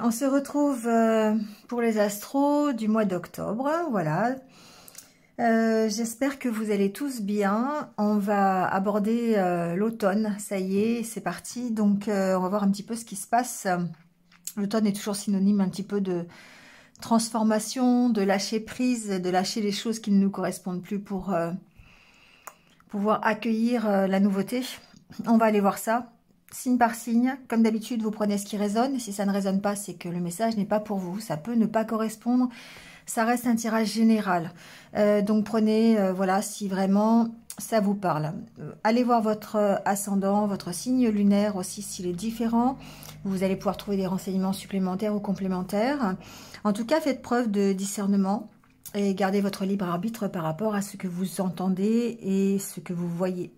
on se retrouve pour les astros du mois d'octobre, voilà. J'espère que vous allez tous bien. On va aborder l'automne, ça y est, c'est parti. Donc on va voir un petit peu ce qui se passe. L'automne est toujours synonyme un petit peu de transformation, de lâcher prise, de lâcher les choses qui ne nous correspondent plus pour pouvoir accueillir la nouveauté. On va aller voir ça. Signe par signe, comme d'habitude, vous prenez ce qui résonne. Si ça ne résonne pas, c'est que le message n'est pas pour vous. Ça peut ne pas correspondre. Ça reste un tirage général. Donc prenez, voilà, si vraiment ça vous parle. Allez voir votre ascendant, votre signe lunaire aussi, s'il est différent. Vous allez pouvoir trouver des renseignements supplémentaires ou complémentaires. En tout cas, faites preuve de discernement et gardez votre libre arbitre par rapport à ce que vous entendez et ce que vous voyez.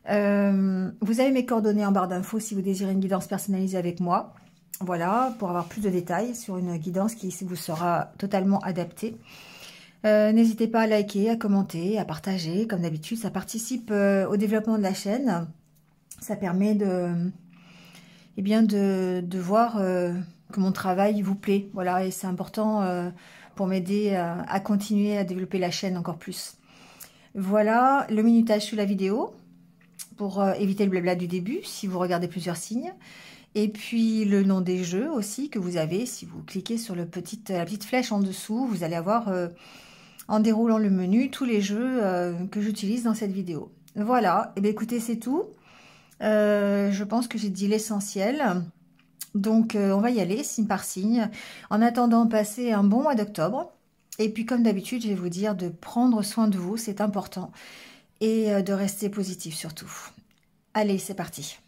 Vous avez mes coordonnées en barre d'infos si vous désirez une guidance personnalisée avec moi. Voilà, pour avoir plus de détails sur une guidance qui vous sera totalement adaptée. N'hésitez pas à liker, à commenter, à partager. Comme d'habitude, ça participe au développement de la chaîne. Ça permet de voir que mon travail vous plaît. Voilà, et c'est important pour m'aider à continuer à développer la chaîne encore plus. Voilà, le minutage sous la vidéo pour éviter le blabla du début si vous regardez plusieurs signes. Et puis le nom des jeux aussi que vous avez. Si vous cliquez sur la petite flèche en dessous, vous allez avoir en déroulant le menu tous les jeux que j'utilise dans cette vidéo. Voilà, et bien écoutez, c'est tout. Je pense que j'ai dit l'essentiel. Donc on va y aller signe par signe. En attendant, passez un bon mois d'octobre. Et puis comme d'habitude, je vais vous dire de prendre soin de vous, c'est important. Et de rester positif surtout. Allez, c'est parti.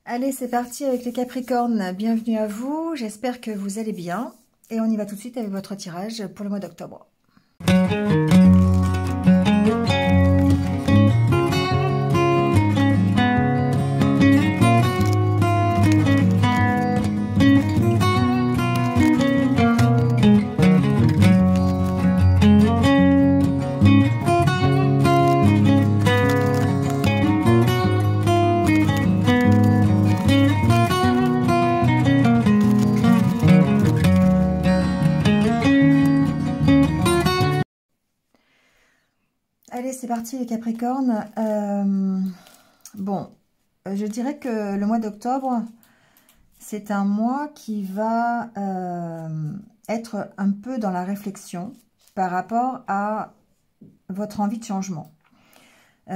Allez, c'est parti avec les Capricornes. Bienvenue à vous, j'espère que vous allez bien. Et on y va tout de suite avec votre tirage pour le mois d'octobre. Allez, c'est parti les Capricornes. Je dirais que le mois d'octobre, c'est un mois qui va être un peu dans la réflexion par rapport à votre envie de changement. On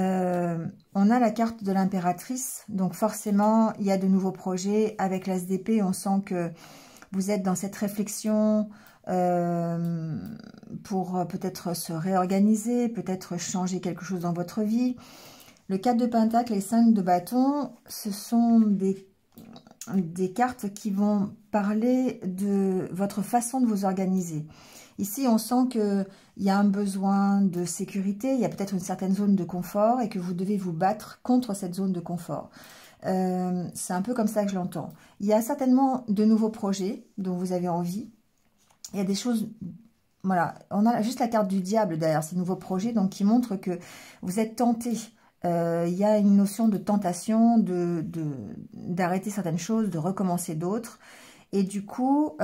a la carte de l'impératrice, donc forcément, il y a de nouveaux projets. Avec l'As-d'épée, on sent que vous êtes dans cette réflexion pour peut-être se réorganiser, peut-être changer quelque chose dans votre vie. Le 4 de Pentacle et 5 de bâton, ce sont des cartes qui vont parler de votre façon de vous organiser. Ici, on sent qu'il y a un besoin de sécurité, il y a peut-être une certaine zone de confort et que vous devez vous battre contre cette zone de confort. C'est un peu comme ça que je l'entends. Il y a certainement de nouveaux projets dont vous avez envie. Il y a des choses, voilà, on a juste la carte du diable derrière ces nouveaux projets, donc qui montre que vous êtes tenté. Il y a une notion de tentation, d'arrêter certaines choses, de recommencer d'autres. Et du coup,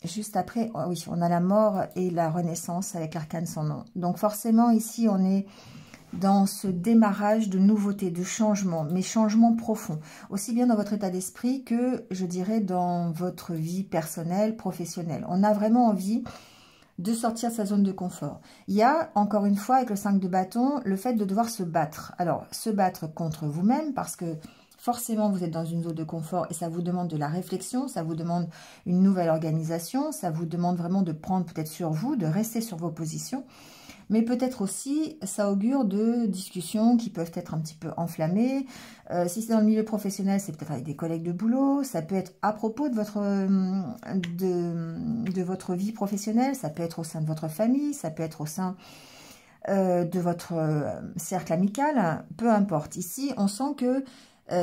juste après, oh oui, on a la mort et la renaissance avec l'arcane sans nom. Donc forcément, ici, on est dans ce démarrage de nouveautés, de changements, mais changements profonds, aussi bien dans votre état d'esprit que, je dirais, dans votre vie personnelle, professionnelle. On a vraiment envie de sortir de sa zone de confort. Il y a, encore une fois, avec le 5 de bâton, le fait de devoir se battre. Alors, se battre contre vous-même, parce que forcément, vous êtes dans une zone de confort et ça vous demande de la réflexion, ça vous demande une nouvelle organisation, ça vous demande vraiment de prendre peut-être sur vous, de rester sur vos positions. Mais peut-être aussi, ça augure de discussions qui peuvent être un petit peu enflammées. Si c'est dans le milieu professionnel, c'est peut-être avec des collègues de boulot. Ça peut être à propos de votre vie professionnelle. Ça peut être au sein de votre famille. Ça peut être au sein de votre cercle amical. Peu importe. Ici, on sent que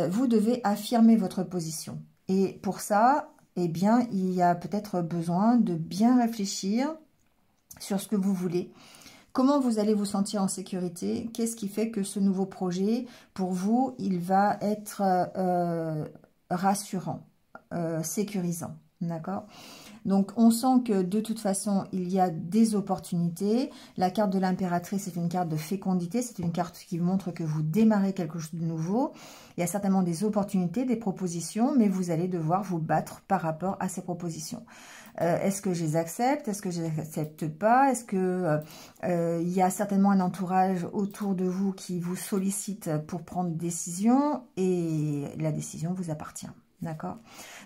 vous devez affirmer votre position. Et pour ça, eh bien, il y a peut-être besoin de bien réfléchir sur ce que vous voulez. Comment vous allez vous sentir en sécurité? Qu'est-ce qui fait que ce nouveau projet, pour vous, il va être rassurant, sécurisant. D'accord? Donc, on sent que de toute façon, il y a des opportunités. La carte de l'impératrice, c'est une carte de fécondité. C'est une carte qui montre que vous démarrez quelque chose de nouveau. Il y a certainement des opportunités, des propositions, mais vous allez devoir vous battre par rapport à ces propositions. Est-ce que je les accepte? Est-ce que je les accepte pas? Est-ce que il y a certainement un entourage autour de vous qui vous sollicite pour prendre des décisions et la décision vous appartient? D'accord?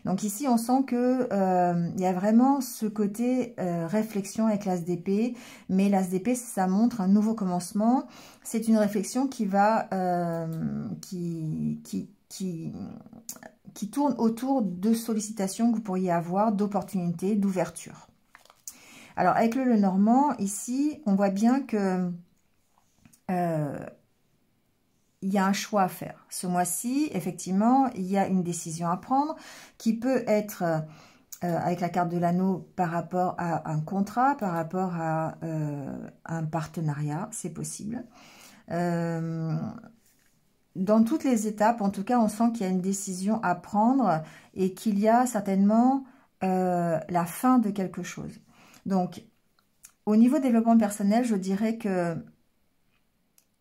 Donc ici, on sent que il y a vraiment ce côté réflexion avec l'as d'épée, mais l'as d'épée, ça montre un nouveau commencement. C'est une réflexion qui va qui tourne autour de sollicitations que vous pourriez avoir, d'opportunités, d'ouverture. Alors, avec le Lenormand, ici, on voit bien que il y a un choix à faire. Ce mois-ci, effectivement, il y a une décision à prendre qui peut être, avec la carte de l'anneau, par rapport à un contrat, par rapport à un partenariat, c'est possible. Dans toutes les étapes, en tout cas, on sent qu'il y a une décision à prendre et qu'il y a certainement la fin de quelque chose. Donc, au niveau développement personnel, je dirais que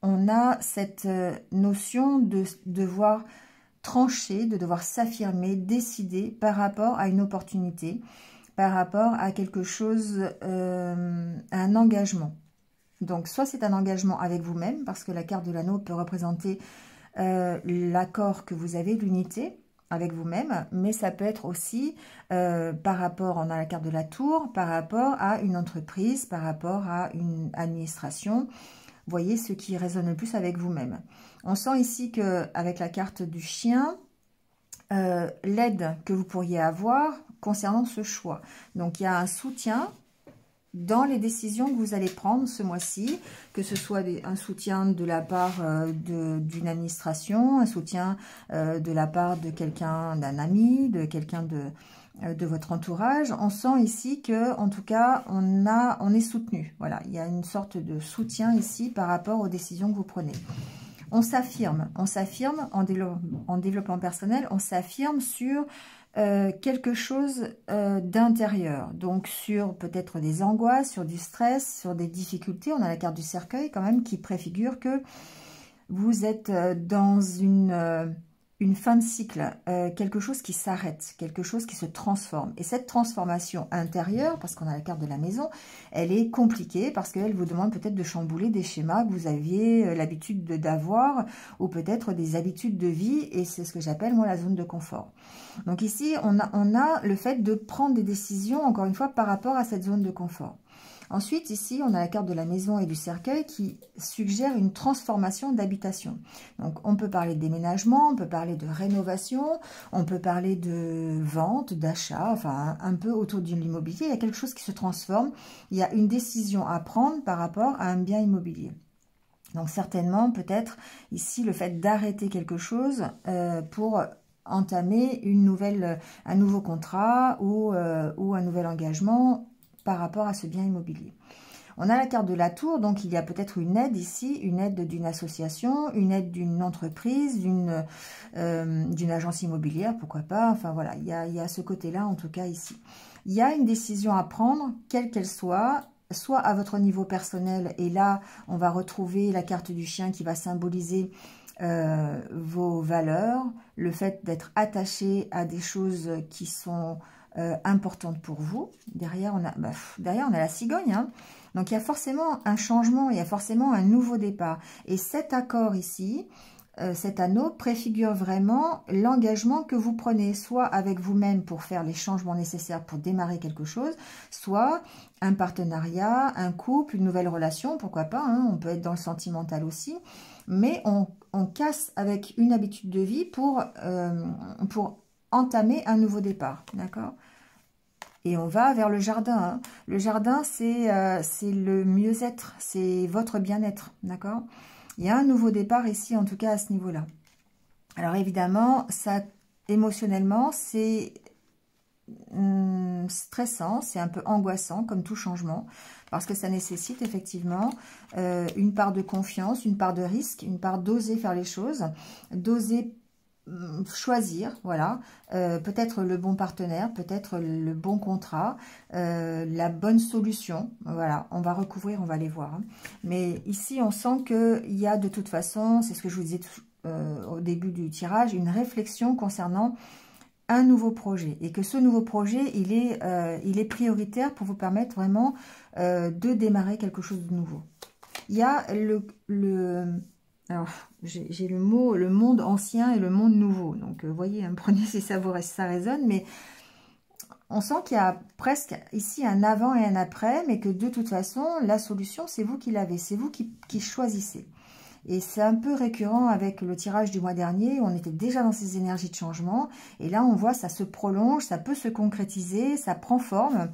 on a cette notion de devoir trancher, de devoir s'affirmer, décider par rapport à une opportunité, par rapport à quelque chose, à un engagement. Donc, soit c'est un engagement avec vous-même, parce que la carte de l'anneau peut représenter l'accord que vous avez, l'unité avec vous-même, mais ça peut être aussi par rapport, on a la carte de la tour, par rapport à une entreprise, par rapport à une administration. Voyez ce qui résonne le plus avec vous-même. On sent ici qu'avec la carte du chien, l'aide que vous pourriez avoir concernant ce choix. Donc, il y a un soutien dans les décisions que vous allez prendre ce mois-ci, que ce soit un soutien de la part d'une administration, un soutien de la part de quelqu'un, d'un ami, de quelqu'un de votre entourage. On sent ici que, en tout cas, on est soutenu. Voilà, il y a une sorte de soutien ici par rapport aux décisions que vous prenez. On s'affirme en développement personnel, on s'affirme sur quelque chose d'intérieur, donc sur peut-être des angoisses, sur du stress, sur des difficultés. On a la carte du cercueil quand même qui préfigure que vous êtes dans une fin de cycle, quelque chose qui s'arrête, quelque chose qui se transforme. Et cette transformation intérieure, parce qu'on a la carte de la maison, elle est compliquée parce qu'elle vous demande peut-être de chambouler des schémas que vous aviez l'habitude d'avoir ou peut-être des habitudes de vie, et c'est ce que j'appelle moi la zone de confort. Donc ici, on a le fait de prendre des décisions, encore une fois, par rapport à cette zone de confort. Ensuite, ici, on a la carte de la maison et du cercueil qui suggère une transformation d'habitation. Donc, on peut parler de déménagement, on peut parler de rénovation, on peut parler de vente, d'achat, enfin, un peu autour de l'immobilier. Il y a quelque chose qui se transforme. Il y a une décision à prendre par rapport à un bien immobilier. Donc, certainement, peut-être, ici, le fait d'arrêter quelque chose pour entamer un nouveau contrat ou un nouvel engagement par rapport à ce bien immobilier. On a la carte de la tour, donc il y a peut-être une aide ici, une aide d'une association, une aide d'une entreprise, d'une agence immobilière, pourquoi pas, enfin voilà, il y a ce côté-là en tout cas ici. Il y a une décision à prendre, quelle qu'elle soit à votre niveau personnel, et là on va retrouver la carte du chien qui va symboliser vos valeurs, le fait d'être attaché à des choses qui sont importante pour vous. Derrière, on a la cigogne. Hein. Donc, il y a forcément un changement, il y a forcément un nouveau départ. Et cet accord ici, cet anneau, préfigure vraiment l'engagement que vous prenez, soit avec vous-même pour faire les changements nécessaires pour démarrer quelque chose, soit un partenariat, un couple, une nouvelle relation, pourquoi pas, hein, on peut être dans le sentimental aussi, mais on casse avec une habitude de vie pour entamer un nouveau départ, d'accord? Et on va vers le jardin. Hein. Le jardin, c'est le mieux-être, c'est votre bien-être, d'accord? Il y a un nouveau départ ici, en tout cas à ce niveau-là. Alors évidemment, ça, émotionnellement, c'est stressant, c'est un peu angoissant comme tout changement, parce que ça nécessite effectivement une part de confiance, une part de risque, une part d'oser faire les choses, d'oser choisir, voilà, peut-être le bon partenaire, peut-être le bon contrat, la bonne solution, voilà, on va recouvrir, on va aller voir. Hein. Mais ici, on sent qu'il y a de toute façon, c'est ce que je vous disais au début du tirage, une réflexion concernant un nouveau projet, et que ce nouveau projet, il est prioritaire pour vous permettre vraiment de démarrer quelque chose de nouveau. Il y a alors, j'ai le mot, le monde ancien et le monde nouveau. Donc, vous voyez, hein, prenez si ça résonne. Mais on sent qu'il y a presque ici un avant et un après, mais que de toute façon, la solution, c'est vous qui l'avez. C'est vous qui choisissez. Et c'est un peu récurrent avec le tirage du mois dernier, où on était déjà dans ces énergies de changement. Et là, on voit, ça se prolonge, ça peut se concrétiser, ça prend forme.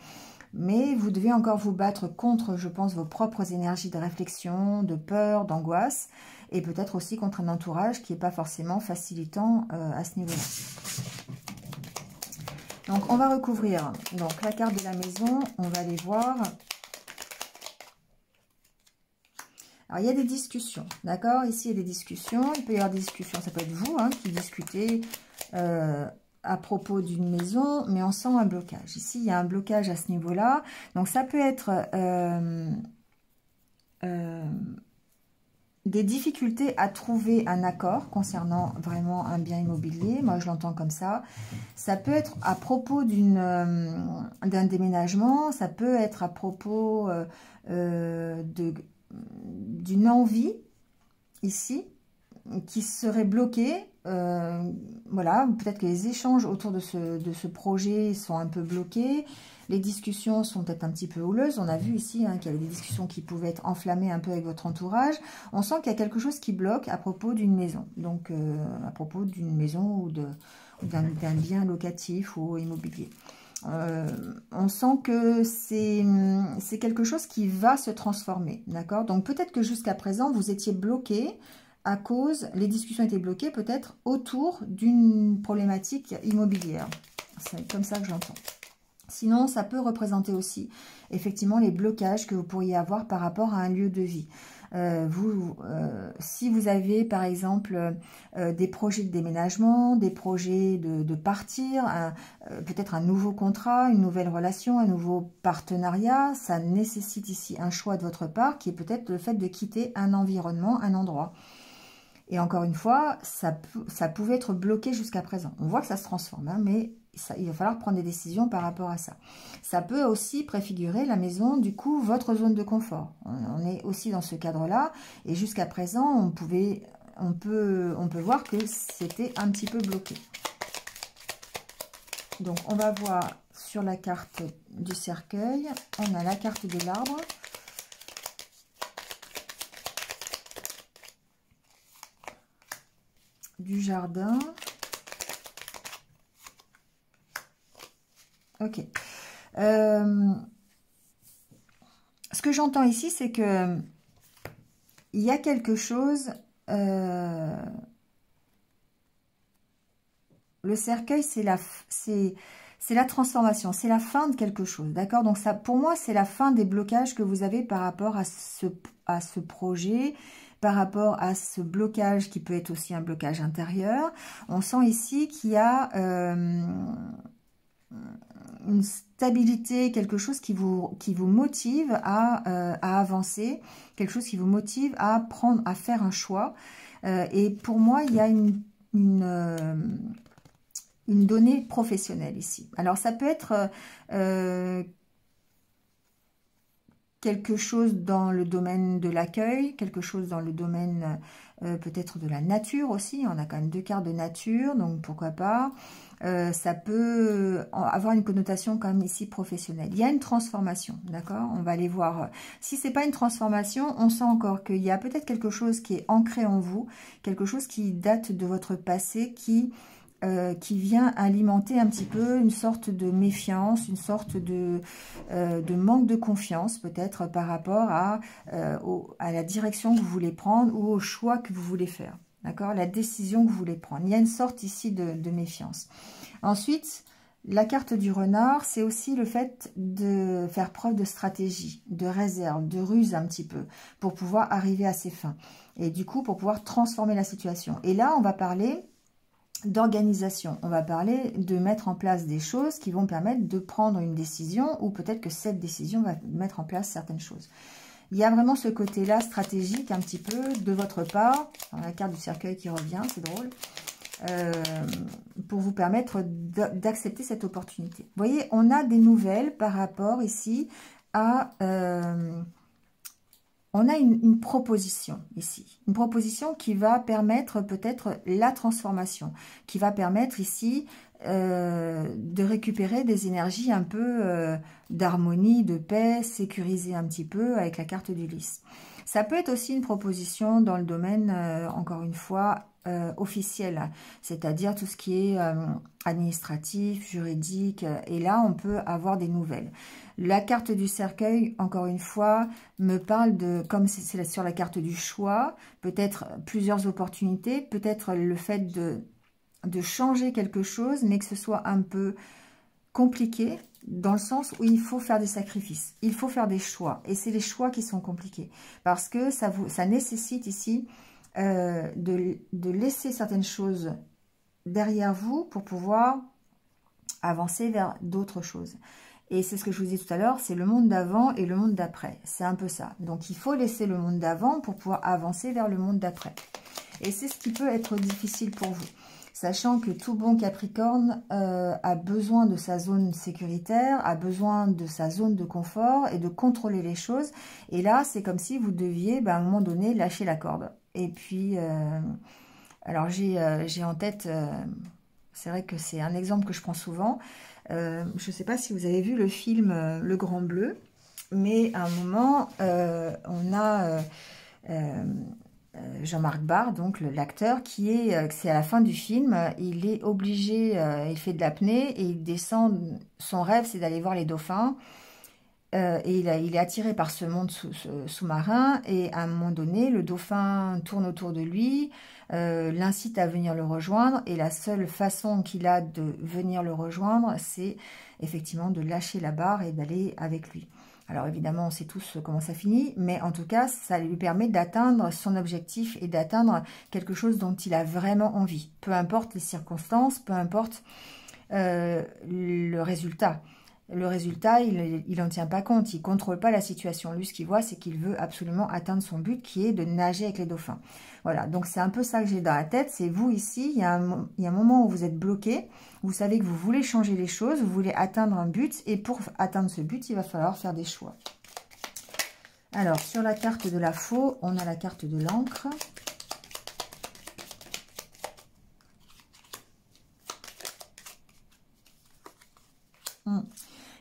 Mais vous devez encore vous battre contre, je pense, vos propres énergies de réflexion, de peur, d'angoisse, et peut-être aussi contre un entourage qui n'est pas forcément facilitant à ce niveau-là. Donc, on va recouvrir donc, la carte de la maison, on va aller voir. Alors, il y a des discussions, d'accord? Ici, il y a des discussions, il peut y avoir des discussions, ça peut être vous hein, qui discutez à propos d'une maison, mais on sent un blocage. Ici, il y a un blocage à ce niveau-là. Donc, ça peut être des difficultés à trouver un accord concernant vraiment un bien immobilier. Moi, je l'entends comme ça. Ça peut être à propos d'un déménagement. Ça peut être à propos d'une envie, ici, qui serait bloquée. Voilà, peut-être que les échanges autour de ce projet sont un peu bloqués. Les discussions sont peut-être un petit peu houleuses. On a vu ici hein, qu'il y avait des discussions qui pouvaient être enflammées un peu avec votre entourage. On sent qu'il y a quelque chose qui bloque à propos d'une maison. Donc, à propos d'une maison ou d'un bien locatif ou immobilier. On sent que c'est quelque chose qui va se transformer. D'accord? Donc, peut-être que jusqu'à présent, vous étiez bloqué à cause, les discussions étaient bloquées peut-être autour d'une problématique immobilière. C'est comme ça que j'entends. Sinon, ça peut représenter aussi effectivement les blocages que vous pourriez avoir par rapport à un lieu de vie. Si vous avez par exemple des projets de déménagement, des projets de partir, peut-être un nouveau contrat, une nouvelle relation, un nouveau partenariat, ça nécessite ici un choix de votre part qui est peut-être le fait de quitter un environnement, un endroit. Et encore une fois, ça pouvait être bloqué jusqu'à présent. On voit que ça se transforme, hein, mais il va falloir prendre des décisions par rapport à ça. Ça peut aussi préfigurer la maison, du coup, votre zone de confort. On est aussi dans ce cadre-là. Et jusqu'à présent, on peut voir que c'était un petit peu bloqué. Donc, on va voir sur la carte du cercueil. On a la carte de l'arbre. Du jardin. Ok. Ce que j'entends ici, c'est que il y a quelque chose. Le cercueil, c'est la transformation, c'est la fin de quelque chose, d'accord? Donc ça, pour moi, c'est la fin des blocages que vous avez par rapport à ce projet, par rapport à ce blocage qui peut être aussi un blocage intérieur. On sent ici qu'il y a une stabilité, quelque chose qui vous motive à avancer, quelque chose qui vous motive à faire un choix. Et pour moi, il y a une donnée professionnelle ici. Alors, ça peut être quelque chose dans le domaine de l'accueil, quelque chose dans le domaine peut-être de la nature aussi. On a quand même 2 cartes de nature, donc pourquoi pas. Ça peut avoir une connotation quand même ici professionnelle. Il y a une transformation, d'accord? On va aller voir. Si c'est pas une transformation, on sent encore qu'il y a peut-être quelque chose qui est ancré en vous, quelque chose qui date de votre passé, qui vient alimenter un petit peu une sorte de méfiance, une sorte de manque de confiance peut-être par rapport à la direction que vous voulez prendre ou au choix que vous voulez faire. D'accord? La décision que vous voulez prendre. Il y a une sorte ici de méfiance. Ensuite, la carte du renard, c'est aussi le fait de faire preuve de stratégie, de réserve, de ruse un petit peu, pour pouvoir arriver à ses fins. Et du coup, pour pouvoir transformer la situation. Et là, on va parler d'organisation. On va parler de mettre en place des choses qui vont permettre de prendre une décision, ou peut-être que cette décision va mettre en place certaines choses. Il y a vraiment ce côté-là stratégique un petit peu de votre part. La carte du cercueil qui revient, c'est drôle. Pour vous permettre d'accepter cette opportunité. Vous voyez, on a des nouvelles par rapport ici à... on a une proposition ici, une proposition qui va permettre peut-être la transformation, qui va permettre ici de récupérer des énergies un peu d'harmonie, de paix, sécurisée un petit peu avec la carte du lys. Ça peut être aussi une proposition dans le domaine, encore une fois, officiel, c'est-à-dire tout ce qui est administratif, juridique, et là on peut avoir des nouvelles. La carte du cercueil, encore une fois, me parle de, comme c'est sur la carte du choix, peut-être plusieurs opportunités, peut-être le fait de changer quelque chose, mais que ce soit un peu compliqué, dans le sens où il faut faire des sacrifices, il faut faire des choix, et c'est les choix qui sont compliqués, parce que ça nécessite ici de laisser certaines choses derrière vous pour pouvoir avancer vers d'autres choses. Et c'est ce que je vous disais tout à l'heure, c'est le monde d'avant et le monde d'après. C'est un peu ça. Donc, il faut laisser le monde d'avant pour pouvoir avancer vers le monde d'après. Et c'est ce qui peut être difficile pour vous. Sachant que tout bon Capricorne a besoin de sa zone sécuritaire, a besoin de sa zone de confort et de contrôler les choses. Et là, c'est comme si vous deviez, à un moment donné, lâcher la corde. Et puis, alors j'ai en tête, c'est vrai que c'est un exemple que je prends souvent. Je ne sais pas si vous avez vu le film Le Grand Bleu, mais à un moment, on a Jean-Marc Barr, donc l'acteur, qui est, c'est à la fin du film, il est obligé, il fait de l'apnée et il descend, son rêve c'est d'aller voir les dauphins. Et il est attiré par ce monde sous-marin, et à un moment donné, le dauphin tourne autour de lui, l'incite à venir le rejoindre, et la seule façon qu'il a de venir le rejoindre, c'est effectivement de lâcher la barre et d'aller avec lui. Alors évidemment, on sait tous comment ça finit, mais en tout cas, ça lui permet d'atteindre son objectif et d'atteindre quelque chose dont il a vraiment envie. Peu importe les circonstances, peu importe le résultat. Le résultat, il n'en tient pas compte, il ne contrôle pas la situation. Lui, ce qu'il voit, c'est qu'il veut absolument atteindre son but, qui est de nager avec les dauphins. Voilà, donc c'est un peu ça que j'ai dans la tête. C'est vous ici, il y a un moment où vous êtes bloqué, vous savez que vous voulez changer les choses, vous voulez atteindre un but, et pour atteindre ce but, il va falloir faire des choix. Alors, sur la carte de la faux, on a la carte de l'encre.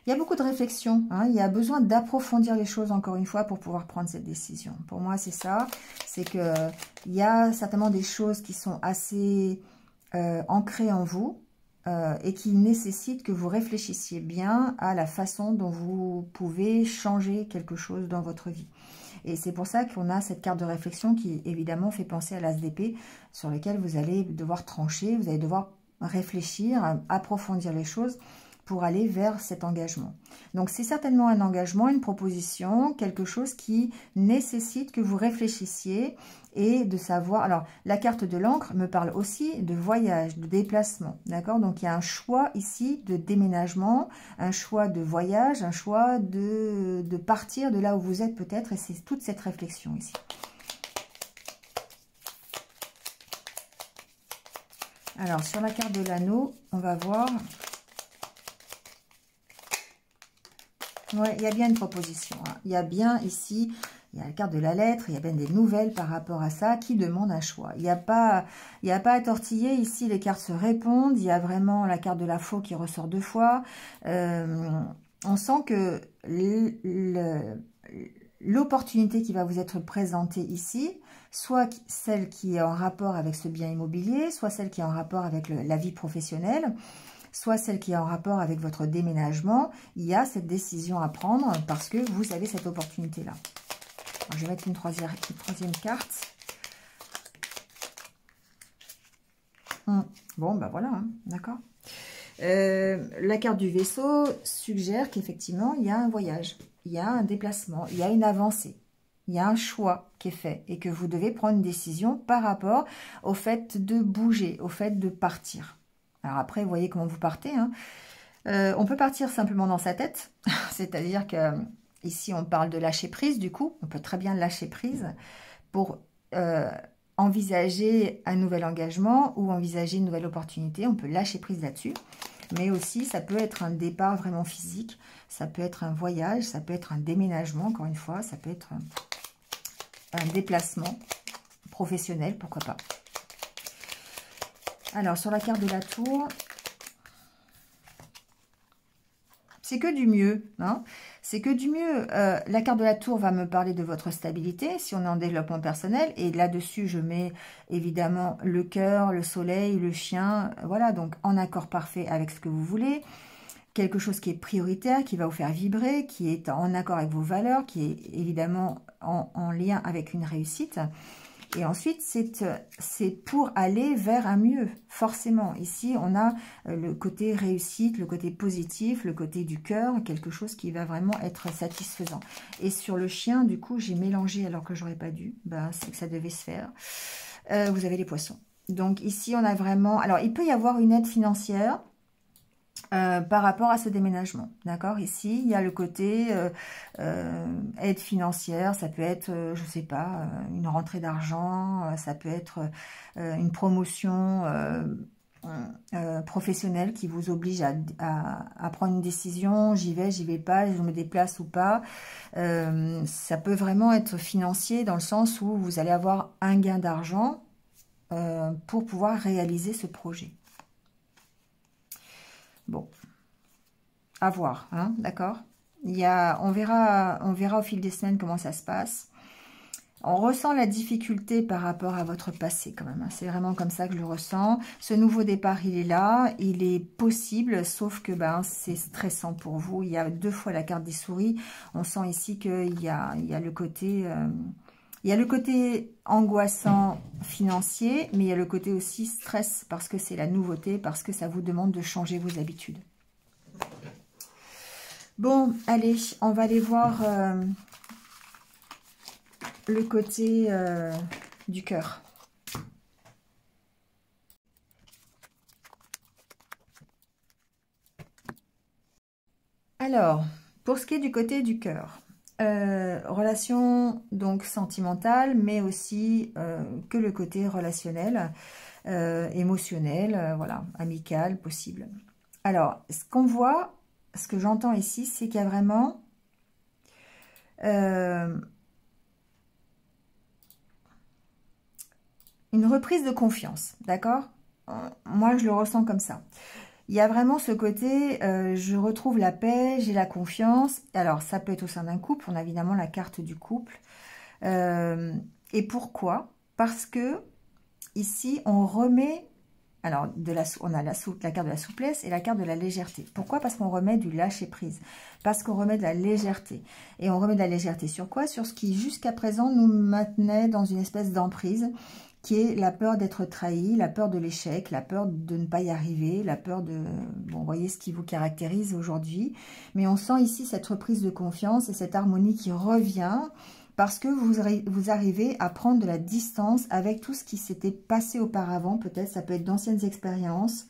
Il y a beaucoup de réflexion, hein. Il y a besoin d'approfondir les choses encore une fois pour pouvoir prendre cette décision. Pour moi, c'est ça. C'est qu'il y a certainement des choses qui sont assez ancrées en vous et qui nécessitent que vous réfléchissiez bien à la façon dont vous pouvez changer quelque chose dans votre vie. Et c'est pour ça qu'on a cette carte de réflexion qui, évidemment, fait penser à l'as d'épée, sur lequel vous allez devoir trancher, vous allez devoir réfléchir, approfondir les choses pour aller vers cet engagement. Donc, c'est certainement un engagement, une proposition, quelque chose qui nécessite que vous réfléchissiez et de savoir... Alors, la carte de l'encre me parle aussi de voyage, de déplacement, d'accord? Donc, il y a un choix ici de déménagement, un choix de voyage, un choix de partir de là où vous êtes peut-être, et c'est toute cette réflexion ici. Alors, sur la carte de l'anneau, on va voir... Ouais, il y a bien une proposition. Hein. Il y a bien ici, il y a la carte de la lettre, il y a bien des nouvelles par rapport à ça qui demandent un choix. Il n'y a pas à tortiller. Ici, les cartes se répondent. Il y a vraiment la carte de la faux qui ressort deux fois. On sent que l'opportunité qui va vous être présentée ici, soit celle qui est en rapport avec ce bien immobilier, soit celle qui est en rapport avec la vie professionnelle, soit celle qui est en rapport avec votre déménagement, il y a cette décision à prendre parce que vous avez cette opportunité-là. Je vais mettre une troisième carte. Bon, ben voilà, hein, d'accord. La carte du vaisseau suggère qu'effectivement, il y a un voyage, il y a un déplacement, il y a une avancée. Il y a un choix qui est fait et que vous devez prendre une décision par rapport au fait de bouger, au fait de partir. Alors après, vous voyez comment vous partez. Hein. On peut partir simplement dans sa tête, c'est-à-dire que ici on parle de lâcher prise. Du coup, on peut très bien lâcher prise pour envisager un nouvel engagement ou envisager une nouvelle opportunité. On peut lâcher prise là-dessus. Mais aussi, ça peut être un départ vraiment physique, ça peut être un voyage, ça peut être un déménagement, encore une fois, ça peut être un déplacement professionnel, pourquoi pas. Alors, sur la carte de la tour, c'est que du mieux, hein. C'est que du mieux. La carte de la tour va me parler de votre stabilité, si on est en développement personnel. Et là-dessus, je mets évidemment le cœur, le soleil, le chien. Voilà, donc en accord parfait avec ce que vous voulez. Quelque chose qui est prioritaire, qui va vous faire vibrer, qui est en accord avec vos valeurs, qui est évidemment en lien avec une réussite. Et ensuite, c'est pour aller vers un mieux, forcément. Ici, on a le côté réussite, le côté positif, le côté du cœur, quelque chose qui va vraiment être satisfaisant. Et sur le chien, du coup, j'ai mélangé alors que j'aurais pas dû. Ben, c'est que ça devait se faire. Vous avez les poissons. Donc ici, on a vraiment... Alors, il peut y avoir une aide financière. Par rapport à ce déménagement, d'accord? Ici, il y a le côté aide financière, ça peut être, je sais pas, une rentrée d'argent, ça peut être une promotion professionnelle qui vous oblige à prendre une décision, j'y vais pas, je me déplace ou pas. Ça peut vraiment être financier dans le sens où vous allez avoir un gain d'argent pour pouvoir réaliser ce projet. Bon, à voir, hein, d'accord. On verra au fil des semaines comment ça se passe. On ressent la difficulté par rapport à votre passé quand même. Hein. C'est vraiment comme ça que je le ressens. Ce nouveau départ, il est là, il est possible, sauf que c'est stressant pour vous. Il y a 2 fois la carte des souris. On sent ici qu'il y a le côté... il y a le côté angoissant financier, mais il y a le côté aussi stress parce que c'est la nouveauté, parce que ça vous demande de changer vos habitudes. Bon, allez, on va aller voir le côté du cœur. Alors, pour ce qui est du côté du cœur, relation donc sentimentale, mais aussi que le côté relationnel, émotionnel, voilà, amical, possible. Alors, ce qu'on voit, ce que j'entends ici, c'est qu'il y a vraiment une reprise de confiance, d'accord? Moi, je le ressens comme ça. Il y a vraiment ce côté, je retrouve la paix, j'ai la confiance. Alors, ça peut être au sein d'un couple, on a évidemment la carte du couple. Et pourquoi? Parce que ici, on remet... Alors, on a la carte de la souplesse et la carte de la légèreté. Pourquoi? Parce qu'on remet du lâcher-prise. Parce qu'on remet de la légèreté. Et on remet de la légèreté sur quoi? Sur ce qui, jusqu'à présent, nous maintenait dans une espèce d'emprise, qui est la peur d'être trahi, la peur de l'échec, la peur de ne pas y arriver, la peur de... Bon, vous voyez ce qui vous caractérise aujourd'hui. Mais on sent ici cette reprise de confiance et cette harmonie qui revient parce que vous arrivez à prendre de la distance avec tout ce qui s'était passé auparavant. Peut-être ça peut être d'anciennes expériences,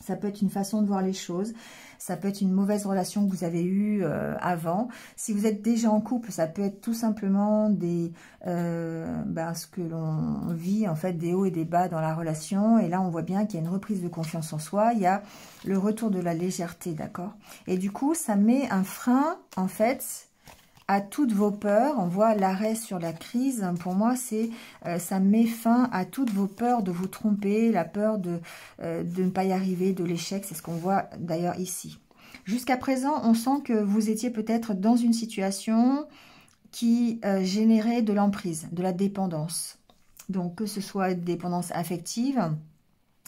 ça peut être une façon de voir les choses, ça peut être une mauvaise relation que vous avez eue avant. Si vous êtes déjà en couple, ça peut être tout simplement ce que l'on vit, en fait, des hauts et des bas dans la relation. Et là, on voit bien qu'il y a une reprise de confiance en soi. Il y a le retour de la légèreté, d'accord? Et du coup, ça met un frein, en fait, à toutes vos peurs. On voit l'arrêt sur la crise. Pour moi, ça met fin à toutes vos peurs de vous tromper, la peur de ne pas y arriver, de l'échec. C'est ce qu'on voit d'ailleurs ici. Jusqu'à présent, on sent que vous étiez peut-être dans une situation qui générait de l'emprise, de la dépendance. Donc, que ce soit une dépendance affective,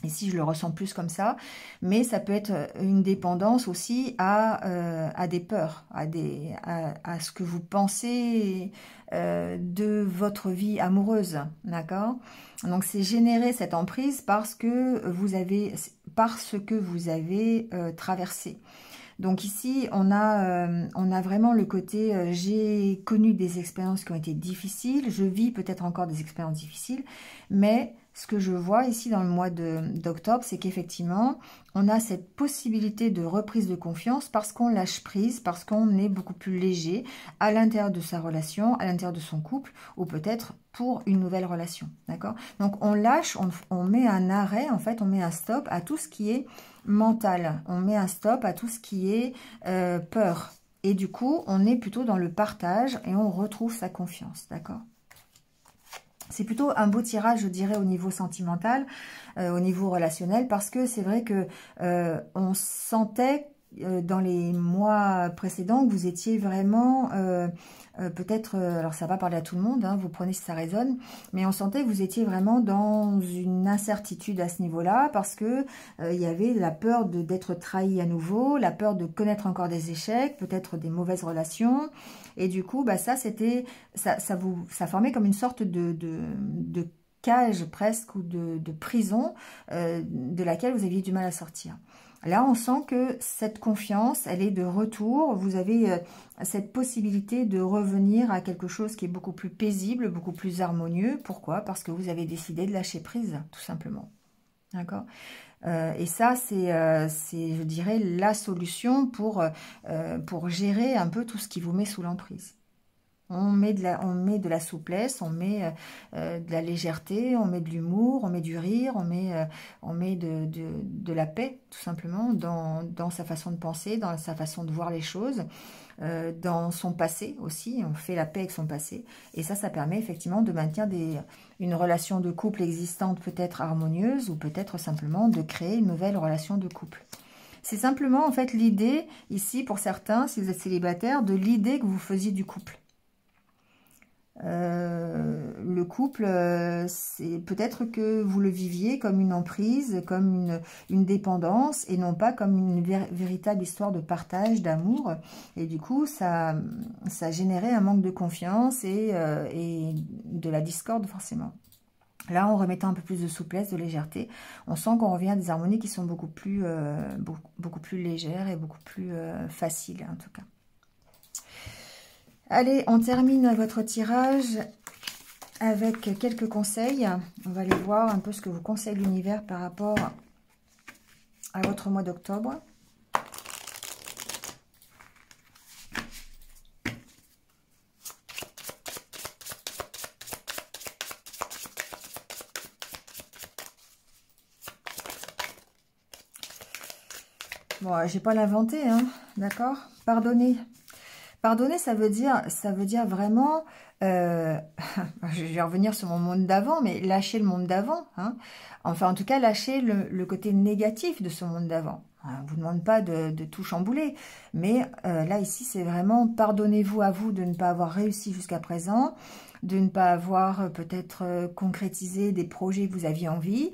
ici, je le ressens plus comme ça, mais ça peut être une dépendance aussi à des peurs, à ce que vous pensez de votre vie amoureuse, d'accord? Donc, c'est générer cette emprise parce que vous avez traversé. Donc ici, on a vraiment le côté, j'ai connu des expériences qui ont été difficiles, je vis peut-être encore des expériences difficiles, mais ce que je vois ici dans le mois d'octobre, c'est qu'effectivement, on a cette possibilité de reprise de confiance parce qu'on lâche prise, parce qu'on est beaucoup plus léger à l'intérieur de sa relation, à l'intérieur de son couple, ou peut-être pour une nouvelle relation, d'accord? Donc on lâche, on met un arrêt, en fait, on met un stop à tout ce qui est mental, on met un stop à tout ce qui est peur. Et du coup, on est plutôt dans le partage et on retrouve sa confiance, d'accord? C'est plutôt un beau tirage, je dirais, au niveau sentimental, au niveau relationnel, parce que c'est vrai que on sentait dans les mois précédents que vous étiez vraiment, peut-être, alors ça va parler à tout le monde, hein, vous prenez si ça résonne, mais on sentait que vous étiez vraiment dans une incertitude à ce niveau-là, parce que il y avait la peur d'être trahi à nouveau, la peur de connaître encore des échecs, peut-être des mauvaises relations. Et du coup, bah ça formait comme une sorte de cage presque, ou de prison de laquelle vous aviez du mal à sortir. Là, on sent que cette confiance, elle est de retour. Vous avez cette possibilité de revenir à quelque chose qui est beaucoup plus paisible, beaucoup plus harmonieux. Pourquoi? Parce que vous avez décidé de lâcher prise, tout simplement. D'accord? Et ça, c'est, je dirais, la solution pour gérer un peu tout ce qui vous met sous l'emprise. On met de la souplesse, on met de la légèreté, on met de l'humour, on met du rire, on met de la paix, tout simplement, dans sa façon de penser, dans sa façon de voir les choses, dans son passé aussi. On fait la paix avec son passé. Et ça permet effectivement de maintenir une relation de couple existante, peut-être harmonieuse, ou peut-être simplement de créer une nouvelle relation de couple. C'est simplement, en fait, l'idée, ici, pour certains, si vous êtes célibataire, de l'idée que vous faisiez du couple. Le couple, c'est peut-être que vous le viviez comme une emprise, comme une dépendance, et non pas comme une véritable histoire de partage, d'amour. Et du coup, ça générait un manque de confiance et de la discorde, forcément. Là, en remettant un peu plus de souplesse, de légèreté, on sent qu'on revient à des harmonies qui sont beaucoup plus légères et beaucoup plus faciles, en tout cas. Allez, on termine votre tirage avec quelques conseils. On va aller voir un peu ce que vous conseille l'univers par rapport à votre mois d'octobre. Bon, j'ai pas l'inventé, hein, d'accord? Pardonnez. Pardonner, ça veut dire vraiment, je vais revenir sur mon monde d'avant, mais lâcher le monde d'avant, hein. Enfin, en tout cas, lâcher le côté négatif de ce monde d'avant. On ne vous demande pas de tout chambouler, mais là, ici, c'est vraiment pardonnez-vous à vous de ne pas avoir réussi jusqu'à présent, de ne pas avoir peut-être concrétisé des projets que vous aviez envie,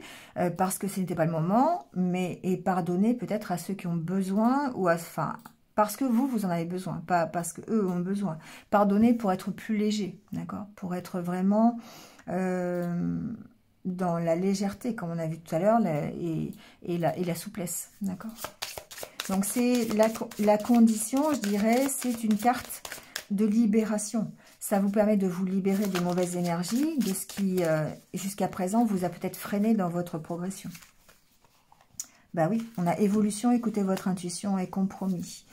parce que ce n'était pas le moment, et pardonnez peut-être à ceux qui ont besoin, enfin, parce que vous en avez besoin, pas parce qu'eux ont besoin. Pardonnez pour être plus léger, d'accord? Pour être vraiment dans la légèreté, comme on a vu tout à l'heure, et la souplesse, d'accord? Donc, c'est la condition, je dirais, c'est une carte de libération. Ça vous permet de vous libérer des mauvaises énergies, de ce qui, jusqu'à présent, vous a peut-être freiné dans votre progression. Bah oui, on a évolution, écoutez votre intuition, et compromis.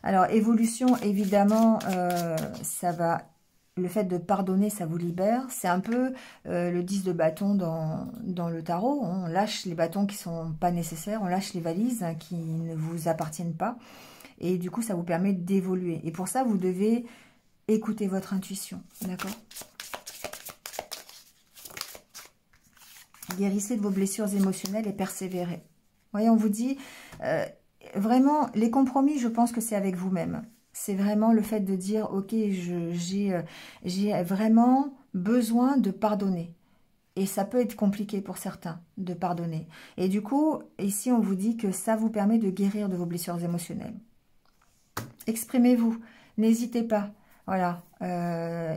Alors, évolution, évidemment, le fait de pardonner, ça vous libère. C'est un peu le 10 de bâton dans le tarot. On lâche les bâtons qui ne sont pas nécessaires, on lâche les valises qui ne vous appartiennent pas. Et du coup, ça vous permet d'évoluer. Et pour ça, vous devez écouter votre intuition, d'accord? Guérissez de vos blessures émotionnelles et persévérez. Vous voyez, on vous dit, vraiment, les compromis, je pense que c'est avec vous-même. C'est vraiment le fait de dire, ok, j'ai vraiment besoin de pardonner. Et ça peut être compliqué pour certains de pardonner. Et du coup, ici, on vous dit que ça vous permet de guérir de vos blessures émotionnelles. Exprimez-vous, n'hésitez pas. Voilà,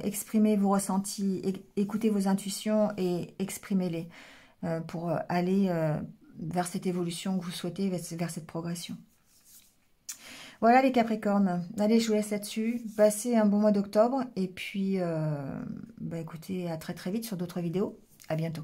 exprimez vos ressentis, écoutez vos intuitions et exprimez-les pour aller vers cette évolution que vous souhaitez, vers cette progression. Voilà les Capricornes. Allez, je vous laisse là-dessus. Passez un bon mois d'octobre. Et puis, bah, écoutez, à très très vite sur d'autres vidéos. À bientôt.